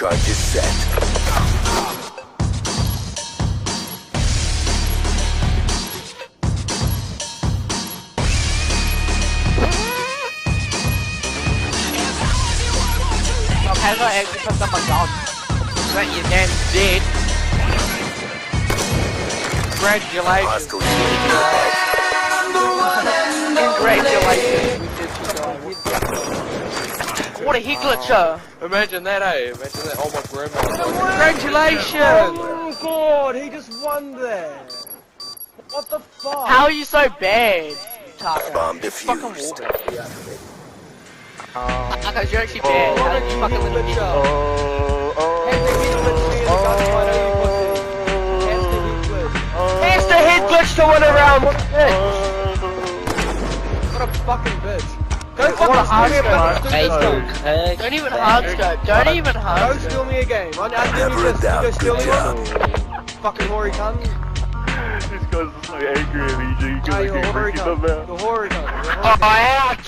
Charges set. How do I actually pick up my gun? Right, you're damn dead. Congratulations. Congratulations. What a hit glitcher. Imagine that, eh? Imagine that. Oh my grandma. Congratulations. Oh god, he just won there. What the fuck? How are you so bad, Taka? Bomb Fucking defused. Taka, you're actually bad. How did you fucking win the Has the hit glitch to win a round. What a bitch. What a fucking bitch. Go What a fucking steal me a hard Don't even hardscope. Don't even Go hardscope. steal me a game. I'm giving you this. You go steal me one. Fucking hoary cunt. This guy's so angry at me, you're gonna get freaking them out. The hoary cunt. Oh, ouch.